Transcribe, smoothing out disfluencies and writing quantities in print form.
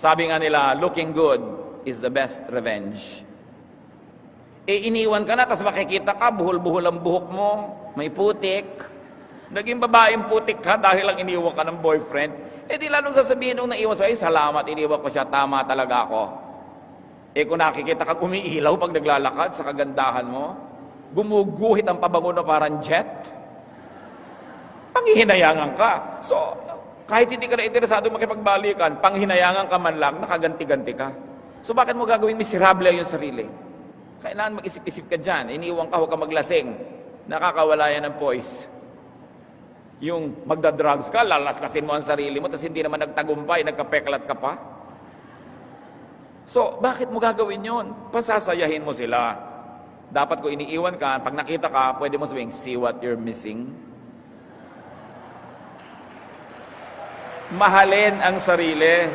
Sabi nga nila, looking good is the best revenge. Iniwan ka na, tapos makikita ka, buhol-buhol ang buhok mo, may putik. Naging babaeng putik ka dahil lang iniwan ka ng boyfriend. Di lalong sasabihin nung naiwan sa, salamat, iniwan ko siya, tama talaga ako. Kung nakikita ka umiilaw pag naglalakad sa kagandahan mo, gumuguhit ang pabango na parang jet, panghihinayangan ka. So, kahit hindi ka na interesado makipagbalikan, panghinayangan ka man lang, nakaganti-ganti ka. So, bakit mo gagawing miserable yung sarili? Kailangan mag-isip-isip ka dyan. Iniwan ka, huwag ka maglasing. Nakakawala yan ng poise. Yung magda-drugs ka, lalaslasin mo ang sarili mo, tapos hindi naman nagtagumpay, nagkapeklat ka pa. So, bakit mo gagawin yun? Pasasayahin mo sila. Dapat ko iniiwan ka, pag nakita ka, pwede mo sabihin, see what you're missing? Mahalin ang sarili.